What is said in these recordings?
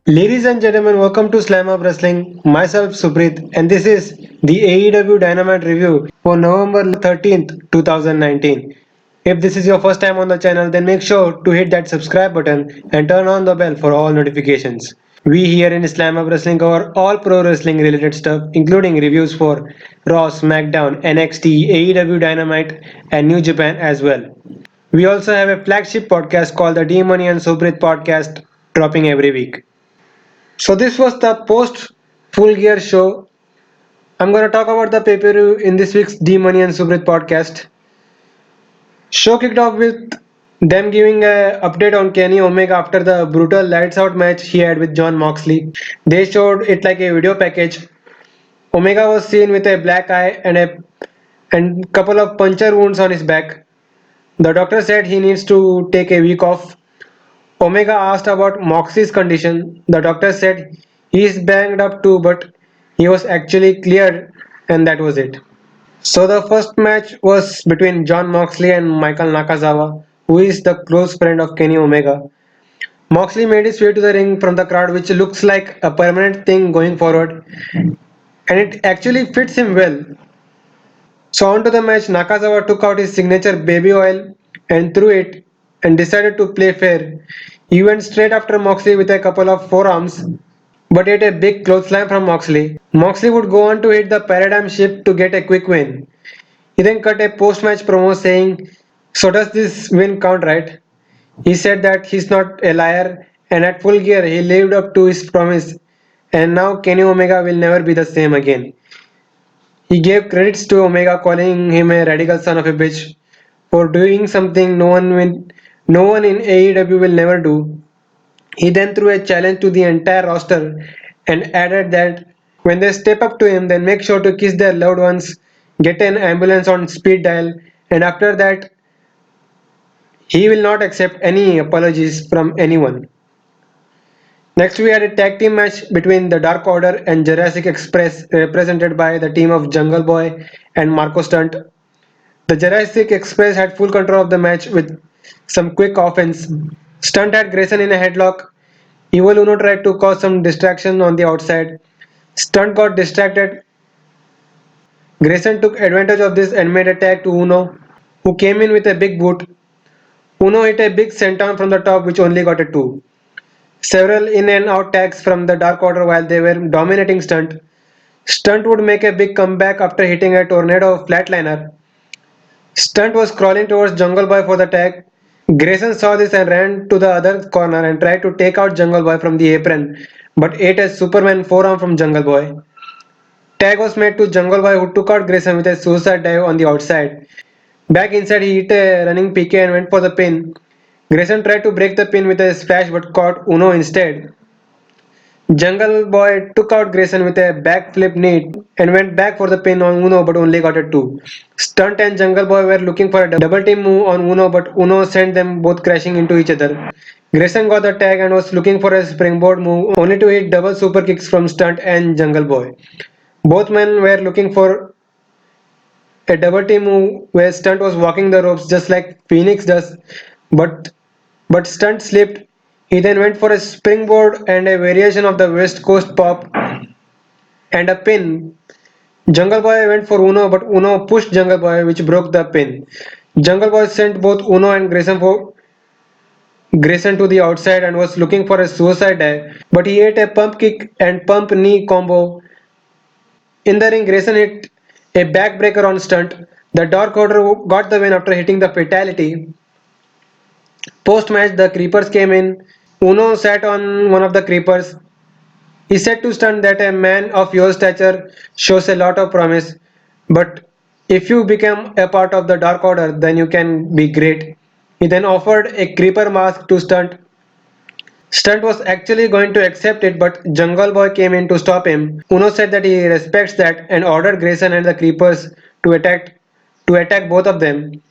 Ladies and gentlemen, welcome to Slamhub Wrestling. Myself Suprit, and this is the AEW Dynamite review for November 13th, 2019. If this is your first time on the channel, then make sure to hit that subscribe button and turn on the bell for all notifications. We here in Slamhub Wrestling cover all pro wrestling related stuff, including reviews for Raw, SmackDown, NXT, AEW Dynamite, and New Japan as well. We also have a flagship podcast called the D Money and Suprit podcast, dropping every week. So this was the post Full Gear show. I'm gonna talk about the pay-per-view in this week's D Money and Subrit podcast. Show kicked off with them giving a update on Kenny Omega after the brutal lights out match he had with John Moxley. They showed it like a video package. Omega was seen with a black eye and couple of puncture wounds on his back. The doctor said he needs to take a week off. Omega asked about Moxley's condition. The doctor said he is banged up too, but he was actually cleared, and that was it. So the first match was between John Moxley and Michael Nakazawa, who is the close friend of Kenny Omega. Moxley made his way to the ring from the crowd, which looks like a permanent thing going forward, and it actually fits him well. So on to the match, Nakazawa took out his signature baby oil and threw it and decided to play fair. He went straight after Moxley with a couple of forearms, but ate a big clothesline from Moxley. Moxley would go on to hit the paradigm shift to get a quick win. He then cut a post-match promo saying, "So does this win count, right?" He said that he's not a liar and at Full Gear he lived up to his promise and now Kenny Omega will never be the same again. He gave credits to Omega, calling him a radical son of a bitch for doing something no one in AEW will never do. He then threw a challenge to the entire roster and added that when they step up to him, then make sure to kiss their loved ones, get an ambulance on speed dial, and after that, he will not accept any apologies from anyone. Next, we had a tag team match between the Dark Order and Jurassic Express, represented by the team of Jungle Boy and Marco Stunt. The Jurassic Express had full control of the match with some quick offense. Stunt had Grayson in a headlock. Evil Uno tried to cause some distraction on the outside. Stunt got distracted. Grayson took advantage of this and made a tag to Uno, who came in with a big boot. Uno hit a big senton from the top, which only got a 2. Several in and out tags from the Dark Order while they were dominating Stunt. Stunt would make a big comeback after hitting a tornado flatliner. Stunt was crawling towards Jungle Boy for the tag. Grayson saw this and ran to the other corner and tried to take out Jungle Boy from the apron, but ate a Superman forearm from Jungle Boy. Tag was made to Jungle Boy, who took out Grayson with a suicide dive on the outside. Back inside, he hit a running PK and went for the pin. Grayson tried to break the pin with a splash but caught Uno instead. Jungle Boy took out Grayson with a backflip knee and went back for the pin on Uno but only got a 2. Stunt and Jungle Boy were looking for a double team move on Uno, but Uno sent them both crashing into each other. Grayson got the tag and was looking for a springboard move only to hit double super kicks from Stunt and Jungle Boy. Both men were looking for a double team move where Stunt was walking the ropes just like Phoenix does, but Stunt slipped. He then went for a springboard and a variation of the West Coast pop and a pin. Jungle Boy went for Uno, but Uno pushed Jungle Boy, which broke the pin. Jungle Boy sent both Uno and Grayson to the outside and was looking for a suicide dive, but he ate a pump kick and pump knee combo. In the ring, Grayson hit a backbreaker on Stunt. The Dark Order got the win after hitting the fatality. Post match, the Creepers came in. Uno sat on one of the Creepers. He said to Stunt that a man of your stature shows a lot of promise, but if you become a part of the Dark Order, then you can be great. He then offered a Creeper mask to Stunt. Stunt was actually going to accept it, but Jungle Boy came in to stop him. Uno said that he respects that and ordered Grayson and the Creepers to attack both of them.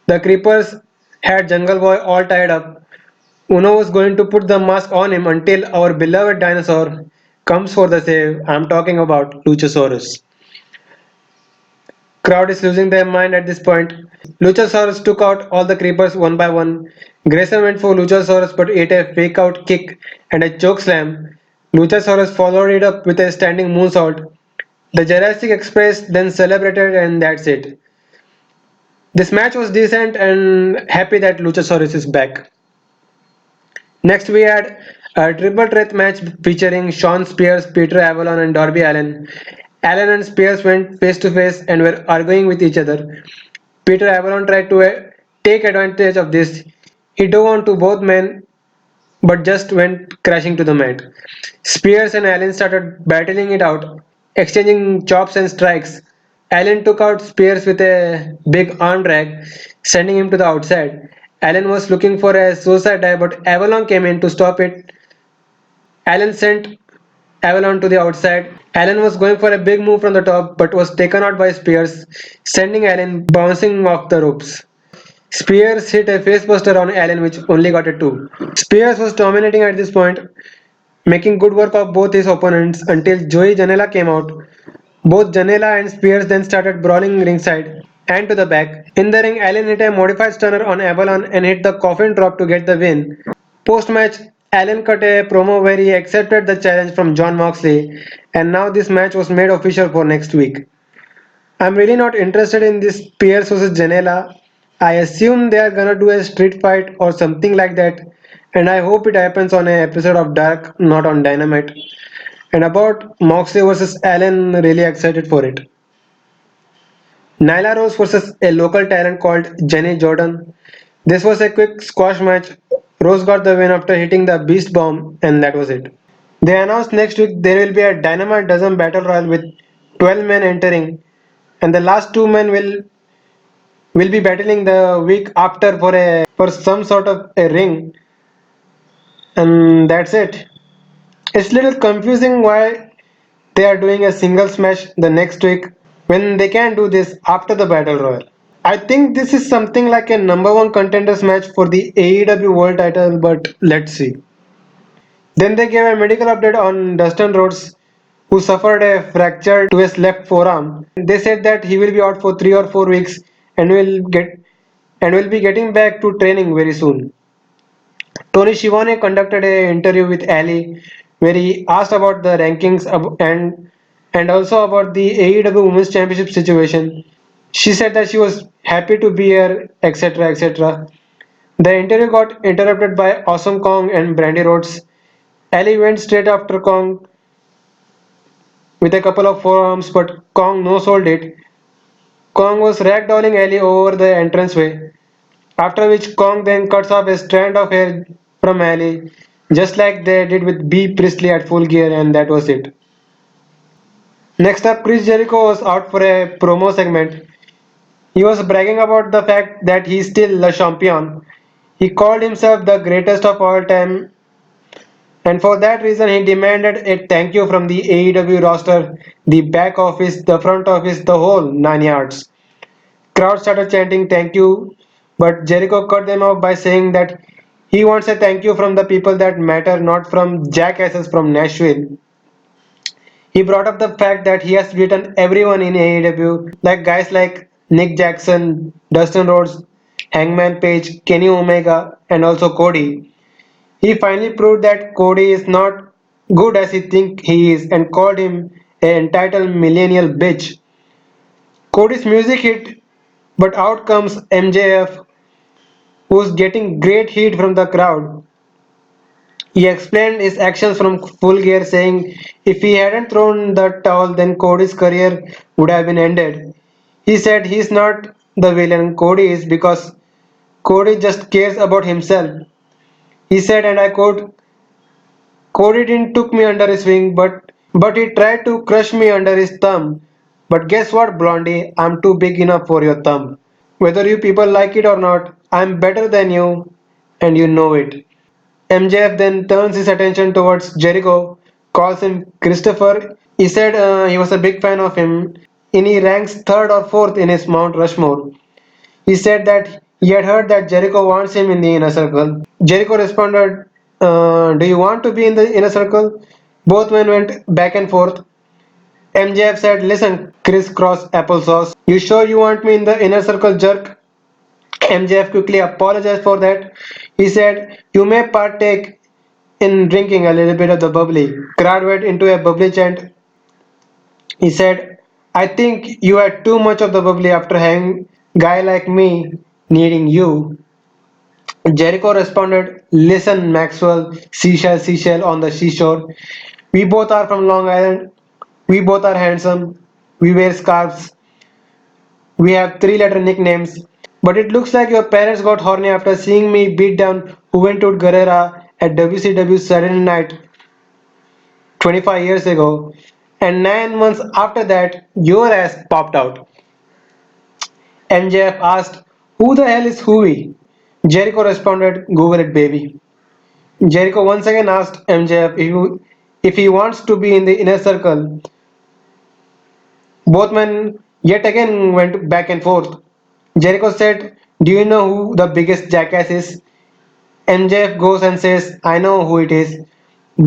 The Creepers had Jungle Boy all tied up. Uno was going to put the mask on him until our beloved Dinosaur comes for the save. I'm talking about Luchasaurus. Crowd is losing their mind at this point. Luchasaurus took out all the creepers one by one. Grayson went for Luchasaurus but ate a fake out kick and a choke slam. Luchasaurus followed it up with a standing moonsault. The Jurassic Express then celebrated and that's it. This match was decent and happy that Luchasaurus is back. Next we had a triple threat match featuring Sean Spears, Peter Avalon and Darby Allin. Allin and Spears went face to face and were arguing with each other. Peter Avalon tried to take advantage of this. He dove onto both men but just went crashing to the mat. Spears and Allen started battling it out, exchanging chops and strikes. Allen took out Spears with a big arm drag, sending him to the outside. Allen was looking for a suicide dive, but Avalon came in to stop it. Allen sent Avalon to the outside. Allen was going for a big move from the top, but was taken out by Spears, sending Allen bouncing off the ropes. Spears hit a facebuster on Allen, which only got a 2. Spears was dominating at this point, making good work of both his opponents until Joey Janela came out. Both Janela and Spears then started brawling ringside and to the back. In the ring, Allen hit a modified stunner on Avalon and hit the coffin drop to get the win. Post match, Allen cut a promo where he accepted the challenge from John Moxley, and now this match was made official for next week. I'm really not interested in this Pierce versus Janela. I assume they are gonna do a street fight or something like that, and I hope it happens on an episode of Dark, not on Dynamite. And about Moxley versus Allen, really excited for it. Nyla Rose versus a local talent called Jenny Jordan. This was a quick squash match. Rose got the win after hitting the Beast Bomb, and that was it. They announced next week there will be a Dynamite Dozen Battle Royal with 12 men entering, and the last two men will be battling the week after for some sort of a ring, and that's it. It's a little confusing why they are doing a singles match the next week when they can do this after the battle royal. I think this is something like a number one contenders match for the AEW World Title, but let's see. Then they gave a medical update on Dustin Rhodes, who suffered a fracture to his left forearm. They said that he will be out for 3 or 4 weeks and will be getting back to training very soon. Tony Schiavone conducted an interview with Ali where he asked about the rankings and also about the AEW Women's Championship situation. She said that she was happy to be here, etc. etc. The interview got interrupted by Awesome Kong and Brandy Rhodes. Ali went straight after Kong with a couple of forearms, but Kong no sold it. Kong was ragdolling Ali over the entranceway, after which Kong then cuts off a strand of hair from Ali, just like they did with B. Priestley at Full Gear, and that was it. Next up, Chris Jericho was out for a promo segment. He was bragging about the fact that he's still Le Champion. He called himself the greatest of all time, and for that reason, he demanded a thank you from the AEW roster, the back office, the front office, the whole 9 yards. Crowd started chanting thank you, but Jericho cut them off by saying that he wants a thank you from the people that matter, not from jackasses from Nashville. He brought up the fact that he has beaten everyone in AEW, like guys like Nick Jackson, Dustin Rhodes, Hangman Page, Kenny Omega, and also Cody. He finally proved that Cody is not good as he thinks he is and called him an entitled millennial bitch. Cody's music hit, but out comes MJF, who's getting great heat from the crowd. He explained his actions from Full Gear, saying if he hadn't thrown the towel, then Cody's career would have been ended. He said he's not the villain, Cody is, because Cody just cares about himself. He said, and I quote, Cody didn't took me under his wing, but he tried to crush me under his thumb. But guess what, Blondie? I'm too big enough for your thumb. Whether you people like it or not, I'm better than you, and you know it. MJF then turns his attention towards Jericho, calls him Christopher. He said he was a big fan of him, and he ranks third or fourth in his Mount Rushmore. He said that he had heard that Jericho wants him in the inner circle. Jericho responded, do you want to be in the inner circle? Both men went back and forth. MJF said, "Listen, crisscross applesauce. You sure you want me in the inner circle, jerk?" MJF quickly apologized for that. He said, "You may partake in drinking a little bit of the bubbly." Crowd went into a bubbly chant. He said, "I think you had too much of the bubbly after having guy like me needing you." Jericho responded, "Listen, Maxwell, seashell on the seashore. We both are from Long Island. We both are handsome. We wear scarves. We have three-letter nicknames. But it looks like your parents got horny after seeing me beat down Juventud Guerrera at WCW Saturday Night 25 years ago. And 9 months after that, your ass popped out." MJF asked, "Who the hell is Huey?" Jericho responded, "Google it, baby." Jericho once again asked MJF if he wants to be in the inner circle. Both men yet again went back and forth. Jericho said, "Do you know who the biggest jackass is?" MJF goes and says, "I know who it is."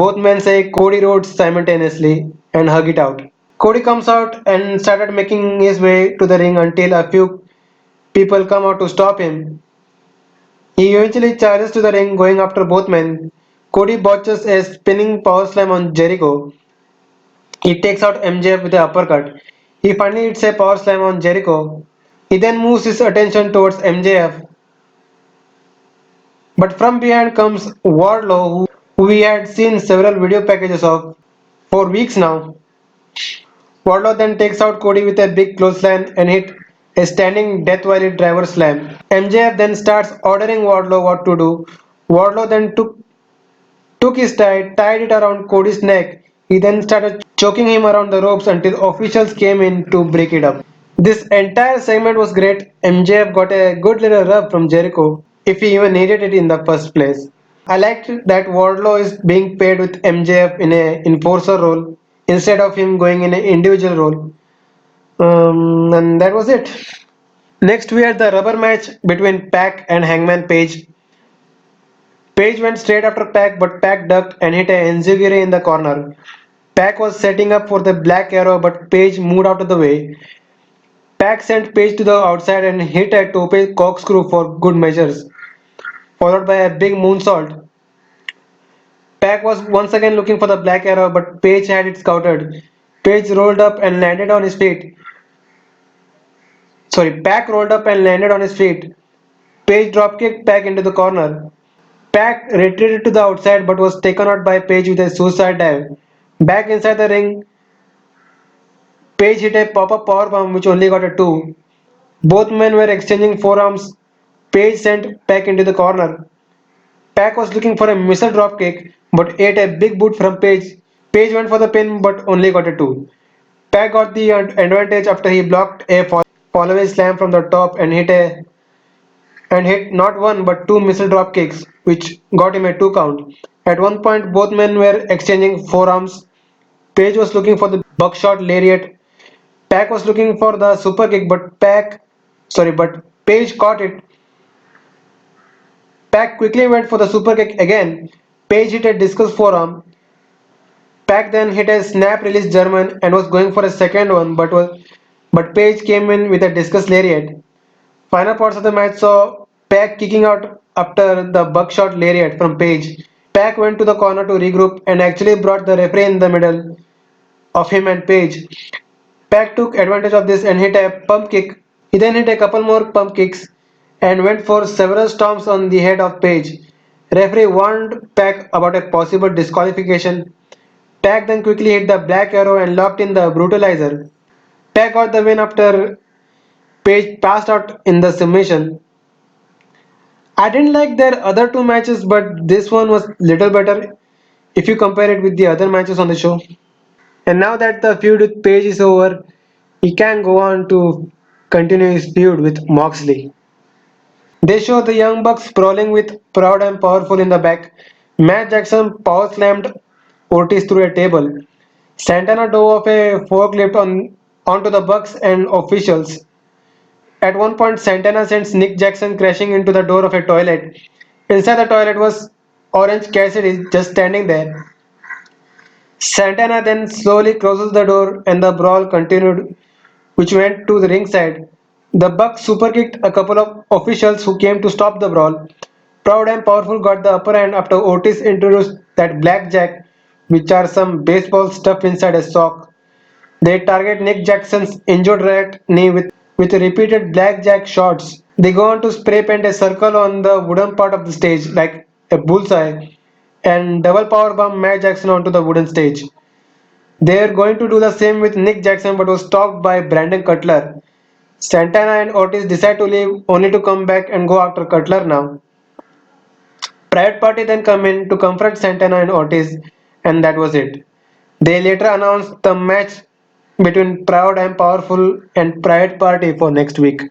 Both men say Cody Rhodes simultaneously and hug it out. Cody comes out and started making his way to the ring until a few people come out to stop him. He eventually charges to the ring, going after both men. Cody botches a spinning power slam on Jericho. He takes out MJF with an uppercut. He finally hits a power slam on Jericho. He then moves his attention towards MJF, but from behind comes Wardlow, who we had seen several video packages of for weeks now. Wardlow then takes out Cody with a big clothesline and hit a standing Death Valley driver slam. MJF then starts ordering Wardlow what to do. Wardlow then took his tie, tied it around Cody's neck. He then started choking him around the ropes until officials came in to break it up. This entire segment was great. MJF got a good little rub from Jericho, if he even needed it in the first place. I liked that Wardlow is being paired with MJF in a enforcer role instead of him going in an individual role. And that was it. Next, we had the rubber match between Pac and Hangman Page. Page went straight after Pac, but Pac ducked and hit a enziguri in the corner. Pac was setting up for the Black Arrow, but Page moved out of the way. Pac sent Page to the outside and hit a tope corkscrew for good measures, followed by a big moonsault. Pac was once again looking for the Black Arrow, but Page had it scouted. Page rolled up and landed on his feet. Pac rolled up and landed on his feet. Page dropkicked Pac into the corner. Pac retreated to the outside but was taken out by Page with a suicide dive. Back inside the ring, Page hit a pop-up powerbomb which only got a 2. Both men were exchanging forearms. Page sent Pac into the corner. Pac was looking for a missile dropkick but ate a big boot from Page. Page went for the pin but only got a 2. Pac got the advantage after he blocked a fallaway slam from the top and hit not one but two missile drop kicks, which got him a 2 count. At one point, both men were exchanging forearms. Page was looking for the buckshot lariat. Pac was looking for the super kick, but Page caught it. Pac quickly went for the super kick again. Page hit a discus forearm. Pac then hit a snap release German and was going for a second one, but Page came in with a discus lariat. Final parts of the match saw Pac kicking out after the buckshot lariat from Page. Pac went to the corner to regroup and actually brought the referee in the middle of him and Page. Pac took advantage of this and hit a pump kick. He then hit a couple more pump kicks and went for several stomps on the head of Page. Referee warned Pac about a possible disqualification. Pac then quickly hit the Black Arrow and locked in the Brutalizer. Pac got the win after Page passed out in the submission. I didn't like their other two matches, but this one was little better if you compare it with the other matches on the show. And now that the feud with Page is over, he can go on to continue his feud with Moxley. They show the Young Bucks sprawling with Proud and Powerful in the back. Matt Jackson power slammed Ortiz through a table. Santana dove off a forklift onto the Bucks and officials. At one point, Santana sends Nick Jackson crashing into the door of a toilet. Inside the toilet was Orange Cassidy just standing there. Santana then slowly closes the door and the brawl continued, which went to the ringside. The Bucks superkicked a couple of officials who came to stop the brawl. Proud and Powerful got the upper hand after Otis introduced that blackjack, which are some baseball stuffed inside a sock. They target Nick Jackson's injured right knee with repeated blackjack shots. They go on to spray paint a circle on the wooden part of the stage like a bullseye and double powerbomb Matt Jackson onto the wooden stage. They are going to do the same with Nick Jackson but was stopped by Brandon Cutler. Santana and Otis decide to leave only to come back and go after Cutler now. Private Party then come in to confront Santana and Otis and that was it. They later announced the match between Proud and Powerful and Private Party for next week.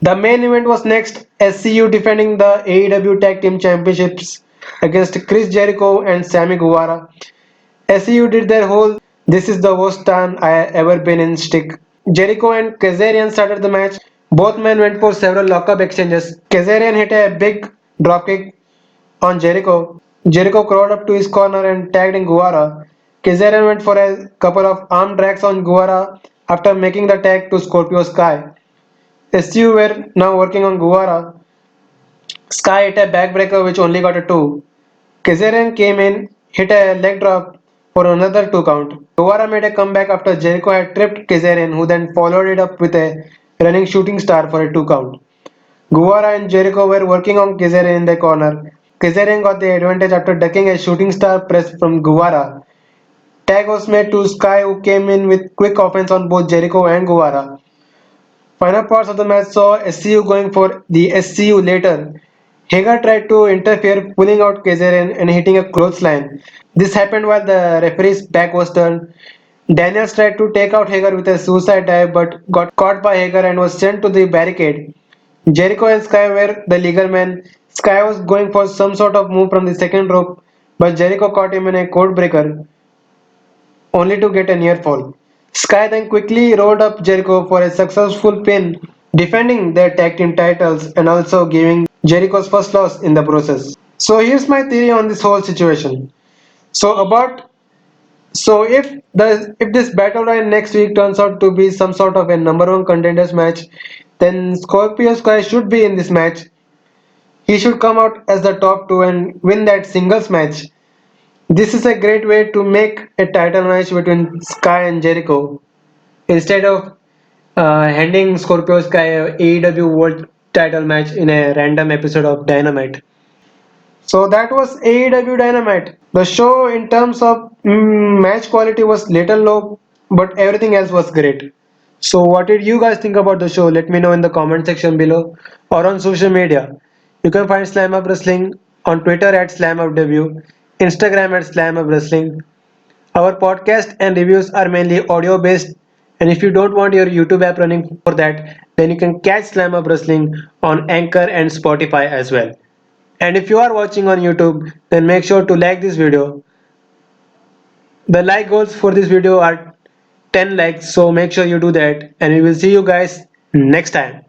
The main event was next SCU defending the AEW Tag Team Championships against Chris Jericho and Sammy Guevara. SCU did their whole "this is the worst time I ever been in" stick. Jericho and Kazarian started the match. Both men went for several lockup exchanges. Kazarian hit a big dropkick on Jericho. Jericho crawled up to his corner and tagged in Guevara. Kazarian went for a couple of arm drags on Guevara after making the tag to Scorpio Sky. SU were now working on Guevara. Sky hit a backbreaker which only got a 2. Kazarian came in, hit a leg drop for another 2 count. Guevara made a comeback after Jericho had tripped Kazarian, who then followed it up with a running shooting star for a 2 count. Guevara and Jericho were working on Kazarian in the corner. Kazarian got the advantage after ducking a shooting star press from Guevara. Tag was made to Sky, who came in with quick offense on both Jericho and Guevara. Final parts of the match saw SCU going for the SCU later. Hager tried to interfere, pulling out Kazarian and hitting a clothesline. This happened while the referee's back was turned. Daniels tried to take out Hager with a suicide dive but got caught by Hager and was sent to the barricade. Jericho and Sky were the legal men. Sky was going for some sort of move from the second rope, but Jericho caught him in a code breaker, only to get a near fall. Sky then quickly rolled up Jericho for a successful pin, defending their tag team titles and also giving Jericho's first loss in the process. So here's my theory on this whole situation. So about so if this battle royal next week turns out to be some sort of a number one contenders match, then Scorpio Sky should be in this match. He should come out as the top two and win that singles match. This is a great way to make a title match between Sky and Jericho instead of handing Scorpio Sky a AEW World Title match in a random episode of Dynamite. So that was AEW Dynamite. The show in terms of match quality was little low, but everything else was great. So what did you guys think about the show? Let me know in the comment section below or on social media. You can find Slamhub Wrestling on Twitter at SlamHubW, Instagram at SlamHub Wrestling. Our podcast and reviews are mainly audio based, and if you don't want your YouTube app running for that, then you can catch Slamhub Wrestling on Anchor and Spotify as well. And if you are watching on YouTube, then make sure to like this video. The like goals for this video are 10 likes, so make sure you do that, and we will see you guys next time.